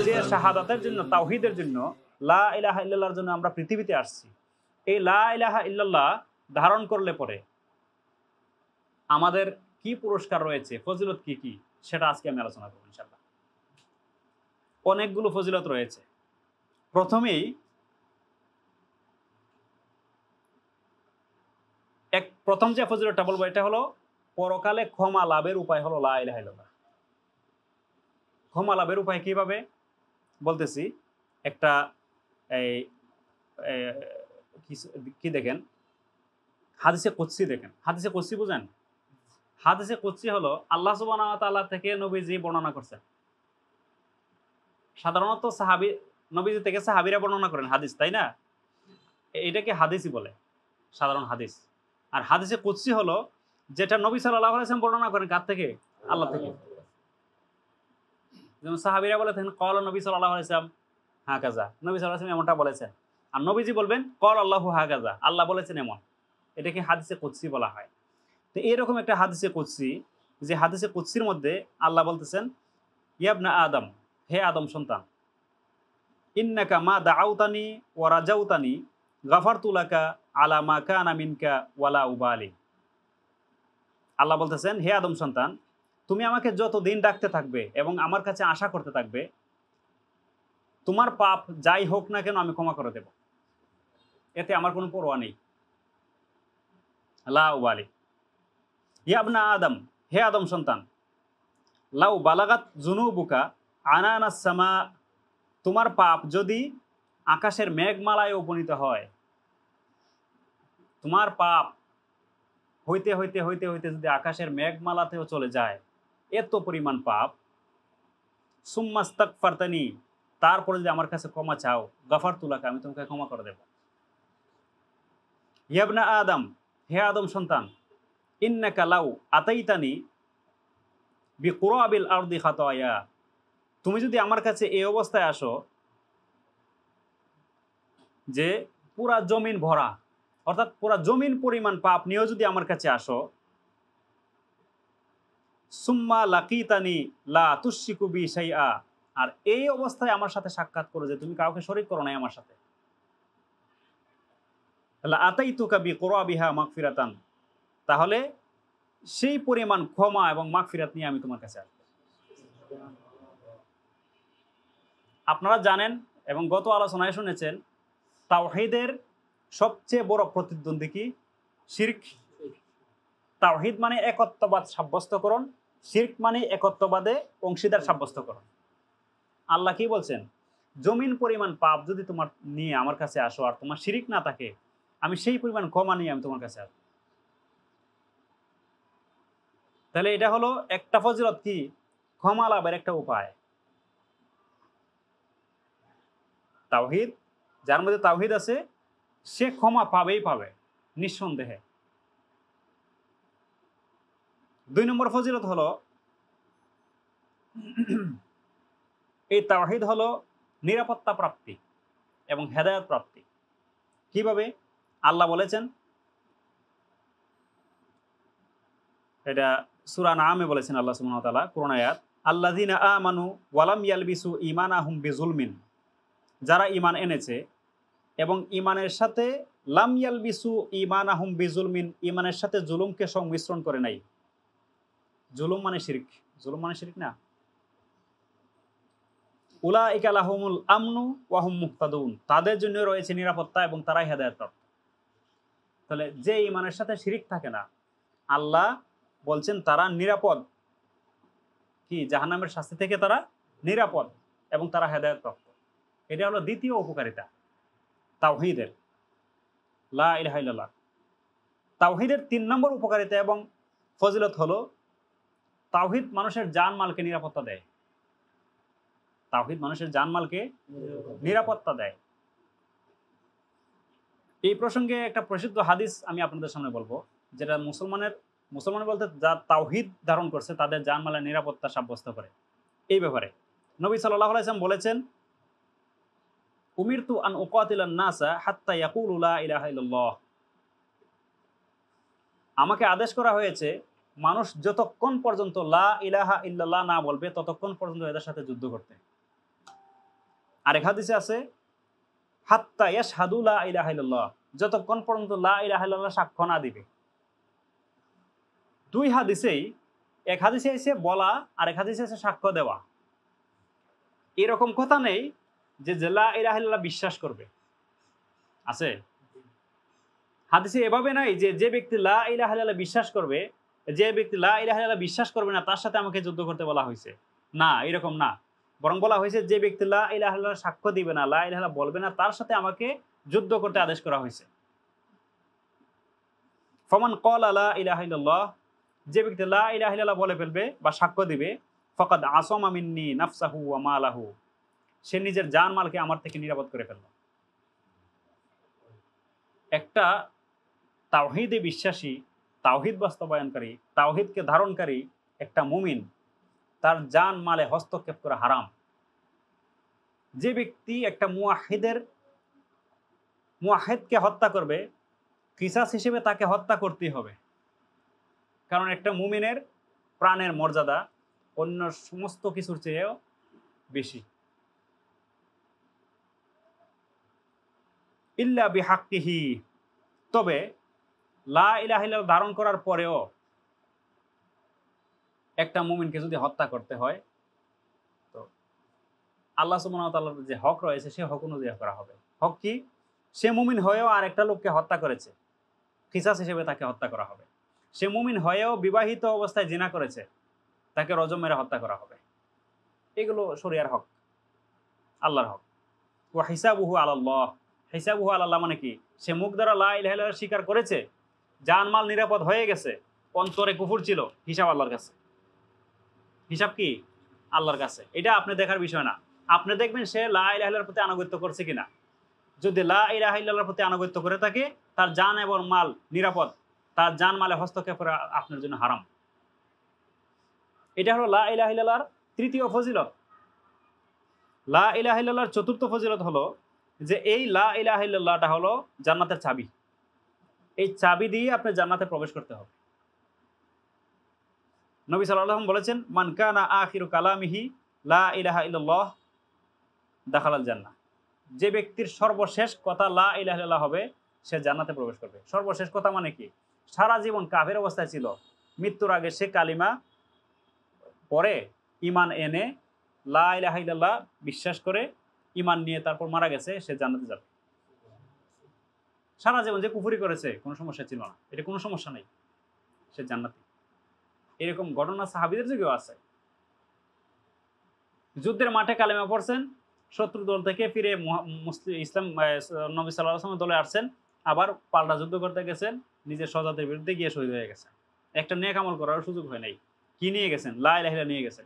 যে শাহাদাতের জন্য, তাওহীদের জন্য, লা ইলাহা ইল্লাল্লাহর জন্য আমরা পৃথিবীতে আসছি, এই লা ইলাহা ইল্লাল্লাহ ধারণ করলে পরে আমাদের কি পুরস্কার রয়েছে, ফজিলত কি কি, সেটা আজকে আমি আলোচনা করব ইনশাআল্লাহ। অনেকগুলো ফজিলত রয়েছে। প্রথমেই প্রথম যে ফজিলতটা বলবো এটা হলো পরকালে ক্ষমা লাভের উপায় হলো লা ইলাহা ইল্লাল্লাহ। ক্ষমা লাভের উপায় কিভাবে বলতেছি। একটা এই কি দেখেন, হাদিসে কুদসি দেখেন। হাদিসে কুদসি বুঝেন? হাদিসে কুদসি হলো আল্লাহ সুবহানাহু ওয়া তাআলা থেকে নবীজি বর্ণনা করছেন। সাধারণত নবীজি থেকে সাহাবীরা বর্ণনা করেন হাদিস, তাই না? এটাকে হাদিসই বলে, সাধারণ হাদিস। আর হাদিসে কুদসি হলো যেটা নবী সাল্লাল্লাহু আলাইহি ওয়াসাল্লাম বর্ণনা করেন কার থেকে? আল্লাহ থেকে। যেমন সাহাবীরা বলে থাকেন ক্বালা নবী সাল্লাল্লাহু আলাইহি ওয়াসাল্লাম হাকাযা, নবী সাল্লাল্লাহু আলাইহি ওয়াসাল্লাম এমনটা বলেছেন। আর নবীজি বলবেন ক্বালা আল্লাহু হাকাযা, আল্লাহ বলেছেন এমন। এটাকে হাদিসে কুদসি বলা হয়। তো এরকম একটা হাদিসে কুদসি, যে হাদিসে কুদসির মধ্যে আল্লাহ বলতেছেন, ইয়া ইবনা আদম, হে আদম সন্তান, ইন্নাকা মা দাআউতানি ওয়া রাজাউতানি গাফারতু লাকা আলা মা কানা মিনকা ওয়ালা উবালি। আল্লাহ বলতেছেন, হে আদম সন্তান, তুমি আমাকে যত দিন ডাকতে থাকবে এবং আমার কাছে আশা করতে থাকবে, তোমার পাপ যাই হোক না কেন আমি ক্ষমা করে দেব, এতে আমার কোনো পরোয়া নেই। লা উবালি। ইয়া ইবনা আদম, হে আদম সন্তান, লাউ বালাগাত যুনুবুকা আনানাস সামা, তোমার পাপ যদি আকাশের মেঘমালায় উপনীত হয়, তোমার পাপ হইতে হইতে হইতে হইতে যদি আকাশের মেঘমালাতেও চলে যায়, এত পরিমাণ পাপ, সুম্মাস্তাগফারতানি, তারপরে যদি আমার কাছে ক্ষমা চাও, গাফারতু লাকা, আমি তোমাকে ক্ষমা করে দেব। ইয়া ইবনা আদম, হে আদম সন্তান, ইন্নাকা লাউ আতাইতানি বিকুরাবিল আরদি খাতায়া, তুমি যদি আমার কাছে এই অবস্থায় আসো যে পুরা জমিন ভরা, অর্থাৎ পুরা জমিন পরিমাণ পাপ নিয়েও যদি আমার কাছে আসো, সুম্মা লাকিতানি লা তুশরিকু বি শাইআ, আর এই অবস্থায় আমার সাথে সাক্ষাৎ করো যে তুমি কাউকে শরীক করো নাই আমার সাথে, লা আতাইতুকা বিকুরাবিহা মাগফিরাতান, তাহলে সেই পরিমাণ ক্ষমা এবং মাগফিরাত নিয়ে আমি তোমার কাছে আসব। আপনারা জানেন এবং গত আলোচনায় শুনেছেন, তাওহীদের সবচেয়ে বড় প্রতিদ্বন্দ্বী কি? শিরক। তাওহীদ মানে একত্ববাদ সাব্যস্তকরণ, শিরক মানে একত্ববাদে অংশীদার সাব্যস্তকরণ। আল্লাহ কি বলছেন? জমিন পরিমাণ পাপ যদি তোমার নিয়ে আমার কাছে আসো আর তোমার শিরক না থাকে, আমি সেই পরিমাণ ক্ষমা নিয়ে আমি তোমার কাছে আসবো। তাহলে এটা হলো একটা ফজিলত, কি? ক্ষমা লাভের একটা উপায়। তাওহীদ, যার মধ্যে তাওহীদ আছে সে ক্ষমা পাবেই পাবে নিঃসন্দেহে। 2 নম্বর ফজিলত হলো, এই তাওহীদ হলো নিরাপত্তা প্রাপ্তি এবং হেদায়েত প্রাপ্তি। কিভাবে? আল্লাহ বলেছেন, এটা সূরা নামে বলেছেন আল্লাহ সুবহানাহু ওয়া তাআলা, কোরআন আয়াত, আল্লাযীনা আমানু ওয়া লাম ইয়ালবিসু ঈমানাহুম বিযুলমিন, যারা ঈমান এনেছে এবং ঈমানের সাথে লাম ইয়ালবিসু ঈমানাহুম বিযুলমিন, ঈমানের সাথে জুলুমকে সংমিশ্রণ করে নাই। জুলুম মানে শিরক, জুলুম মানে শিরক না। উলাইকা লাহুমুল আমনু ওয়া হুম মুহতাদুন, তাদের জন্য রয়েছে নিরাপত্তা এবং তারাই হেদায়েতপ্রাপ্ত। তাহলে যে ঈমানের সাথে শিরক থাকে না, আল্লাহ বলছেন তারা নিরাপদ, কি? জাহান্নামের শাস্তি থেকে তারা নিরাপদ এবং তারা হেদায়েতপ্রাপ্ত। এটা হলো দ্বিতীয় উপকারিতা তাওহীদের, লা ইলাহা ইল্লাল্লাহ। তাওহীদের 3 নম্বর উপকারিতা এবং ফজিলত হলো, তাওহীদ মানুষের জানমালকে নিরাপত্তা দেয়। তাওহীদ মানুষের জানমালকে নিরাপত্তা দেয়। এই প্রসঙ্গে একটা প্রসিদ্ধ হাদিস আমি আপনাদের সামনে বলবো, যেটা মুসলমান বলতে যা তাওহীদ ধারণ করছে তাদের জানমালের নিরাপত্তা সাব্যস্ত করে। এই ব্যাপারে নবী সাল্লাল্লাহু আলাইহি ওয়াসাল্লাম বলেছেন, উমিরতু আন উকাতিলান নাসা হাত্তা ইয়াকুলু লা ইলাহা ইল্লাল্লাহ, আমাকে আদেশ করা হয়েছে মানুষ যতক্ষণ পর্যন্ত লা ইলাহা ইল্লাল্লাহ না বলবে ততক্ষণ পর্যন্ত এদের সাথে যুদ্ধ করতে। আরেক হাদিসে আছে হাত্তা ইয়াশহাদু লা ইলাহা ইল্লাল্লাহ, যতক্ষণ পর্যন্ত লা ইলাহা ইল্লাল্লাহ সাক্ষ্য না দিবে। দুই হাদিসেই, এক হাদিসে এসে বলা আর এক হাদিসে এসে সাক্ষ্য দেওয়া। এরকম কথা নেই যে লা ইলাহা ইল্লাল্লাহ বিশ্বাস করবে, আছে? হাদিসে এভাবে নাই যে যে ব্যক্তি লা ইলাহা ইল্লাল্লাহ বিশ্বাস করবে, যে ব্যক্তি লা ইলাহা ইল্লাল্লাহ বিশ্বাস করবে না তার সাথে আমাকে যুদ্ধ করতে বলা হয়েছে, না, এরকম না। বরং বলা হয়েছে যে ব্যক্তি লা ইলাহা ইল্লাল্লাহ সাক্ষ্য দিবে না, লা ইলাহা ইল্লাল্লাহ বলবে না, তার সাথে আমাকে যুদ্ধ করতে আদেশ করা হয়েছে। ফামান ক্বালা লা ইলাহা ইল্লাল্লাহ, যে ব্যক্তি লা ইলাহা ইল্লাল্লাহ বলে ফেলবে বা সাক্ষ্য দিবে, ফাকাদ আসামা মিন্নি নাফসাহু ওয়া মালাহু, সে নিজের জান মালকে আমার থেকে নিরাপদ করে ফেলল। একটা তাওহীদে বিশ্বাসী, তাওহীদ বাস্তবায়নকারী, তাওহীদকে ধারণকারী একটা মুমিন, তার জান মালে হস্তক্ষেপ করা হারাম। যে ব্যক্তি একটা মুয়াহিদকে হত্যা করবে, কিসাস হিসেবে তাকে হত্যা করতেই হবে, কারণ একটা মুমিনের প্রাণের মর্যাদা অন্য সমস্ত কিছুর চেয়েও বেশি। ইল্লা বিহাক্কিহি, তবে লা ইলাহা ইল্লাল্লাহ ধারণ করার পরেও একটা মুমিনকে যদি হত্যা করতে হয়, তো আল্লাহ সুবহানাহু ওয়া তাআলার যে হক রয়েছে সে হক অনুযায়ী করা হবে। হক কি? সে মুমিন হয়েও আর একটা লোককে হত্যা করেছে, কিসাস হিসেবে তাকে হত্যা করা হবে। সে মুমিন হয়েও বিবাহিত অবস্থায় জিনা করেছে, তাকে রজম মেরে হত্যা করা হবে। এগুলো শরিয়ার হক, আল্লাহর হক। ওয়া হিসাবুহু আলাল্লাহ, হিসাবুহু আলাল্লাহ মানে কি? সে মুখ দ্বারা লা ইলাহা ইল্লাল্লাহ স্বীকার করেছে, জানমাল নিরাপদ হয়ে গেছে, অন্তরে কুফর ছিল, হিসাব আল্লাহর কাছে। হিসাব কি? আল্লাহর কাছে। এটা আপনি দেখার বিষয় না। আপনি দেখবেন সে লা ইলাহা ইল্লাল্লাহর প্রতি আনুগত্য করছে কিনা। যদি লা ইলাহা ইল্লাল্লাহর প্রতি আনুগত্য করে থাকে, তার জান এবং মাল নিরাপদ, তার জান মালে হস্তক্ষেপ করা আপনার জন্য হারাম। এটা হলো লা ইলাহা ইল্লাল্লাহর তৃতীয় ফজিলত। লা ইলাহা ইল্লাল্লাহর চতুর্থ ফজিলত হলো যে এই লা ইলাহা ইল্লাল্লাহটা হলো জান্নাতের চাবি। এই চাবি দিয়ে আপনি জান্নাতে প্রবেশ করতে হবে। নবী সাল্লাল্লাহু আলাইহি ওয়াসাল্লাম বলেছেন, মান কানা আখিরু কালামিহি লা ইলাহা ইল্লাল্লাহ দাখালাল জান্নাহ, যে ব্যক্তির সর্বশেষ কথা লা ইলাহা ইল্লাল্লাহ হবে সে জান্নাতে প্রবেশ করবে। সর্বশেষ কথা মানে কি? সারা জীবন কাফের অবস্থায় ছিল, মৃত্যুর আগে সে কালিমা পরে ঈমান এনে লা ইলাহা ইল্লাল্লাহ বিশ্বাস করে ঈমান নিয়ে তারপর মারা গেছে, সে জান্নাতে যাবে। সারা জীবন যে কুফরি করেছে কোনো সমস্যা ছিল না, এটা কোনো সমস্যা নেই, সে জান্নাতি। এরকম ঘটনা সাহাবীদের যুগেও আছে। যুদ্ধের মাঠে কালেমা পড়ছেন, শত্রু দল থেকে ফিরে ইসলাম নবী সাল্লাল্লাহু আলাইহি ওয়াসাল্লাম দলে আসছেন, আবার পাল্টা যুদ্ধ করতে গেছেন, নিজের স্বজাতির বিরুদ্ধে গিয়ে শহীদ হয়ে গেছেন। একটা নেক আমল করার সুযোগ হয় নাই। কি নিয়ে গেছেন? লা ইলাহা ইল্লাল্লাহ নিয়ে গেছেন।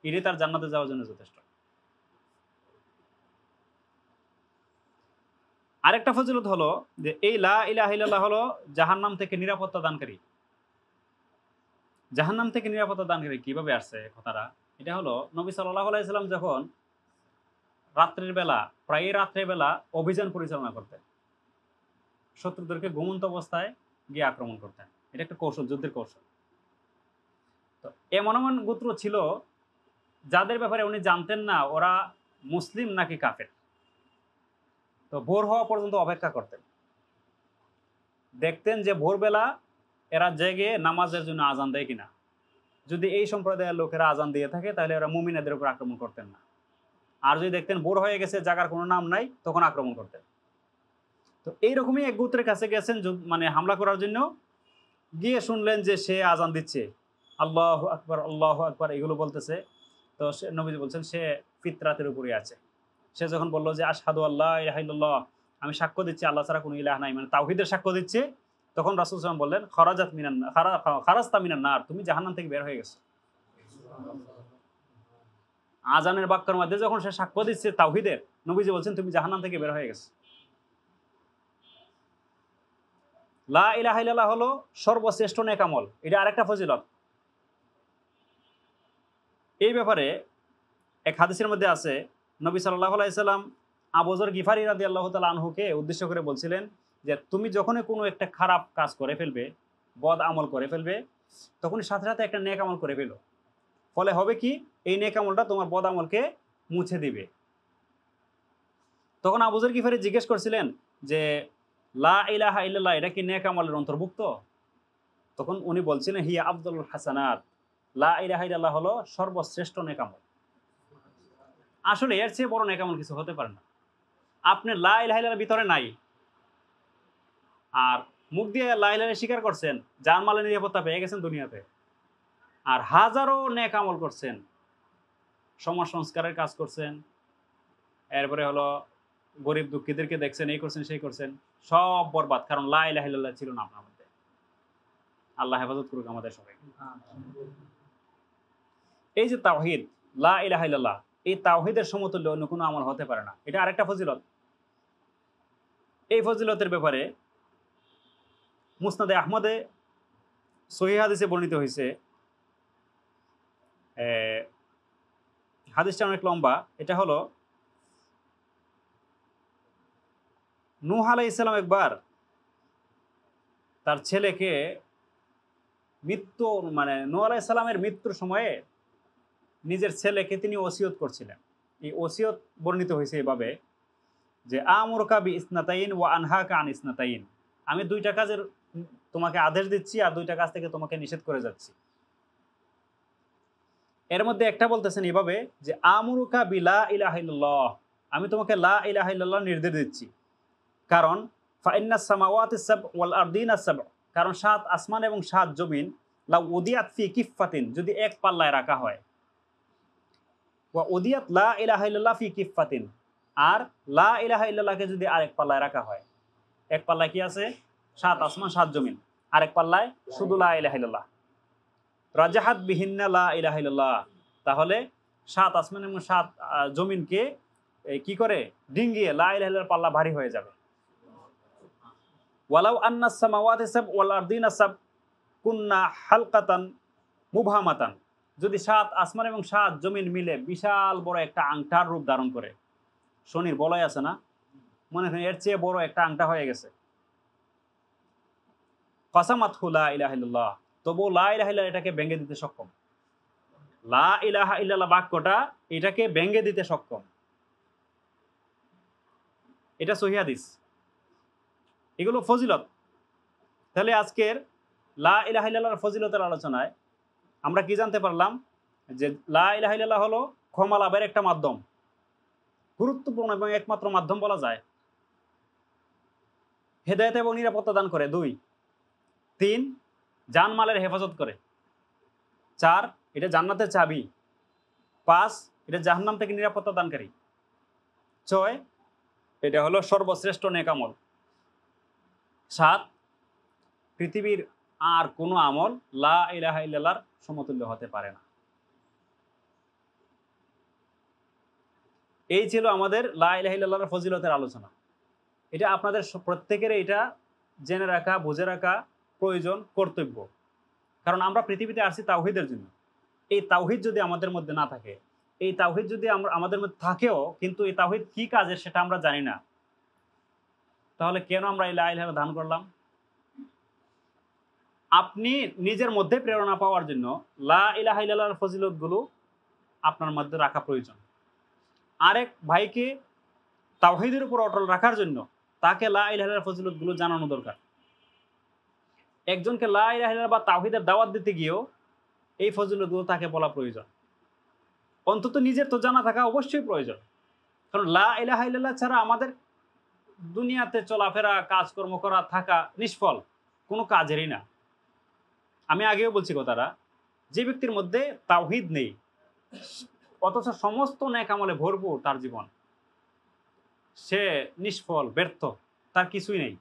এটাই তার জান্নাতে যাওয়ার জন্য যথেষ্ট। আরেকটা ফজিলত হলো যে এই লা ইলাহা ইল্লাল্লাহ হলো জাহান্নাম থেকে নিরাপত্তা দানকারী। জাহান্নাম থেকে নিরাপত্তা দানকারী কিভাবে আসছে কথাটা? এটা হলো নবী সাল্লাল্লাহু আলাইহি ওয়াসাল্লাম যখন রাত্রের বেলা, প্রায় রাত্রের বেলা অভিযান পরিচালনা করতেন, শত্রুদেরকে ঘুমন্ত অবস্থায় গিয়ে আক্রমণ করতেন। এটা একটা কৌশল, যুদ্ধের কৌশল। তো এমন এমন গোত্র ছিল যাদের ব্যাপারে উনি জানতেন না ওরা মুসলিম নাকি কাফের। তো ভোর হওয়া পর্যন্ত অপেক্ষা করতেন, দেখতেন যে ভোরবেলা এরা জেগে নামাজের জন্য আজান দেয় কিনা। যদি এই সম্প্রদায়ের লোকেরা আজান দিয়ে থাকে তাহলে এরা মুমিনদের উপর আক্রমণ করতেন না। আর যদি দেখতেন ভোর হয়ে গেছে, জাগার কোনো নাম নাই, তখন আক্রমণ করতেন। তো এইরকমই এক গোত্রের কাছে গেছেন মানে হামলা করার জন্য, গিয়ে শুনলেন যে সে আজান দিচ্ছে, আল্লাহু আকবার আল্লাহু আকবার এগুলো বলতেছে। তো সে নবীজি বলছেন সে ফিতরাতের উপরে আছে। সে যখন বললো যে আশহাদু আল্লা ইলাহা ইল্লাল্লাহ, আমি সাক্ষ্য দিচ্ছি আল্লাহ ছাড়া কোনো ইলাহ নাই, মানে তাওহীদের সাক্ষ্য দিচ্ছে, তখন রাসূল সাল্লাল্লাহু আলাইহি ওয়াসাল্লাম বললেন খারাজাত মিনান খারাজতা মিনান নার, তুমি জাহান্নাম থেকে বের হয়ে গেছো। আজানের বাক্যের মধ্যে যখন সে সাক্ষ্য দিচ্ছে তাওহীদের, নবীজি বলছেন তুমি জাহান্নাম থেকে বের হয়ে গেছো। লা ইলাহা ইল্লাল্লাহ হলো সর্বশ্রেষ্ঠ নেক আমল, এটা আরেকটা ফজিলত। এই ব্যাপারে এক হাদিসের মধ্যে আছে, নবী সাল্লাল্লাহু আলাইহি সাল্লাম আবু যর গিফারি রাদিয়াল্লাহু তাআলা আনহুকে উদ্দেশ্য করে বলছিলেন যে তুমি যখনই কোনো একটা খারাপ কাজ করে ফেলবে, বদ আমল করে ফেলবে, তখন সাথে সাথে একটা নেক আমল করে ফেলো। ফলে হবে কি, এই নেক আমলটা তোমার বদ আমলকে মুছে দিবে। তখন আবু যর গিফারি জিজ্ঞেস করছিলেন যে লা ইলাহা ইল্লাল্লাহ এটা কি নেক আমলের অন্তর্ভুক্ত? তখন উনি বলছিলেন হিয়া আফদলুল হাসানাত, লা ইলাহা ইল্লাল্লাহ হলো সর্বশ্রেষ্ঠ নেক আমল। আসলে এর চেয়ে বড় নেক আমল কিছু হতে পারে না। আপনি লা ইলাহা ইল্লাল্লাহর ভিতরে নাই, আর মুখ দিয়ে লা ইলাহা স্বীকার করছেন, জান মালের নিরাপত্তা পেয়ে গেছেন দুনিয়াতে, আর হাজারো নেক আমল করছেন, সমাজ সংস্কারের কাজ করছেন, এরপরে হলো গরিব দুঃখীদেরকে দেখছেন, এই করছেন সেই করছেন, সব বরবাদ, কারণ লা ইলাহা ইল্লাল্লাহ ছিল না আপনার মধ্যে। আল্লাহ হেফাজত করুক আমাদের সবাই। এই যে তাওহীদ, লা ইলাহা ইল্লাল্লাহ, এই তাওহীদের সমতুল্য অন্য কোনো আমল হতে পারে না। এটা আরেকটা ফজিলত। এই ফজিলতের ব্যাপারে মুসনাদে আহমদে সহিহ হাদিসে বর্ণিত হয়েছে। হাদিসটা অনেক লম্বা। এটা হলো নূহ আলাইহিস সালাম একবার তার ছেলেকে নূহ আলাইহিস সালামের মৃত্যুর সময়ে নিজের ছেলেকে তিনি ওসিয়ত করছিলেন। এই ওসিয়ত বর্ণিত হয়েছে এভাবে যে আমুরকা বি ইসনাতাইন ওয়া আনহাকা আন ইসনাতাইন, আমি দুইটা কাজের তোমাকে আদেশ দিচ্ছি আর দুইটা কাজ থেকে তোমাকে নিষেধ করে যাচ্ছি। এর মধ্যে একটা বলতেছেন এভাবে যে আমুরকা বি লা ইলাহা ইল্লাল্লাহ, আমি তোমাকে লা ইলাহা ইল্লাল্লাহ নির্দেশ দিচ্ছি। কারণ ফাইন্নাস সামাওয়াতিস সাব ওয়াল আরদিনাস সাব, কারণ 7 আসমান এবং 7 জমিন লাউ উদিয়াত ফি কিফাতিন, যদি এক পাল্লায় রাখা হয়, ওয়া উদিয়াত লা ইলাহা ইল্লাল্লাহ ফি কিফাতিন, আর লা ইলাহা ইল্লাল্লাহকে যদি আরেক পাল্লায় রাখা হয়, এক পাল্লায় কি আছে 7 আসমান 7 জমিন, আরেক পাল্লায় শুধু লা ইলাহা ইল্লাল্লাহ, রাজাহাত বিহিন্না লা ইলাহা ইল্লাল্লাহ, তাহলে 7 আসমান এবং 7 জমিনকে কি করে ডিঙ্গিয়ে লা ইলাহা ইল্লাল্লাহর পাল্লা ভারী হয়ে যাবে। ওয়ালাউ আন্নাস সামাওয়াতি সাব ওয়াল আরদিনা সাব কুন্না হালকাতান মুবহামাতান, যদি 7 আসমান এবং 7 জমিন মিলে বিশাল বড় একটা আংটার রূপ ধারণ করে, শনির বলয় আছে না, মনে হয় এর চেয়ে বড় একটা আংটা হয়ে গেছে, কাসামাতহু লা ইলাহা ইল্লাল্লাহ, তবু লা ইলাহা ইল্লাল্লাহ এটাকে ভেঙে দিতে সক্ষম। লা ইলাহা ইল্লাল্লাহ বাক্যটা এটাকে ভেঙে দিতে সক্ষম। এটা সহিহ হাদিস। এগুলো ফজিলত। তাহলে আজকের লা ইলাহা ইল্লাল্লাহর ফজিলতের আলোচনায় আমরা কি জানতে পারলাম? যে লা ইলাহা ইল্লাল্লাহ হলো ক্ষমা লাভের একটা মাধ্যম, গুরুত্বপূর্ণ এবং একমাত্র মাধ্যম বলা যায়। হেদায়েত এবং নিরাপত্তা দান করে 2, 3 জানমালের হেফাজত করে, 4 এটা জান্নাতের চাবি, 5 এটা জাহান্নাম থেকে নিরাপত্তা দানকারী, 6 এটা হলো সর্বশ্রেষ্ঠ নেক আমল, 7 পৃথিবীর আর কোনো আমল লা ইলাহা ইল্লাল্লাহর সমতুল্য হতে পারে না। এই ছিল আমাদের লা ইলাহা ইল্লাল্লাহর ফজিলতের আলোচনা। এটা আপনাদের প্রত্যেকের এটা জেনে রাখা, বুঝে রাখা প্রয়োজন, কর্তব্য। কারণ আমরা পৃথিবীতে আসছি তাওহীদের জন্য। এই তাওহীদ যদি আমাদের মধ্যে না থাকে, এই তাওহীদ যদি আমাদের মধ্যে থাকেও কিন্তু এই তাওহীদ কি কাজের সেটা আমরা জানি না, তাহলে কেন আমরা এই লা ইলাহা ইল্লাল্লাহ ধারণ করলাম? আপনি নিজের মধ্যে প্রেরণা পাওয়ার জন্য লা ইলাহা ইল্লাল্লাহর ফজিলতগুলো আপনার মধ্যে রাখা প্রয়োজন। আরেক ভাইকে তাওহীদের উপর অটল রাখার জন্য তাকে লা ইলাহা ইল্লাল্লাহর ফজিলতগুলো জানানো দরকার। একজনকে লা ইলাহা ইল্লাল্লাহ বা তাওহীদের দাওয়াত দিতে গিয়েও এই ফজিলতগুলো তাকে বলা প্রয়োজন। অন্তত নিজের তো জানা থাকা অবশ্যই প্রয়োজন, কারণ লা ইলাহা ইল্লাল্লাহ ছাড়া আমাদের দুনিয়াতে চলাফেরা, কাজকর্ম করা, থাকা নিষ্ফল, কোনো কাজেরই না। আমি আগেও বলছি কথাটা, যে ব্যক্তির মধ্যে তাওহীদ নেই অথচ সমস্ত নেক আমলে ভরপুর তার জীবন, সে নিষ্ফল, ব্যর্থ, তার কিছুই নেই।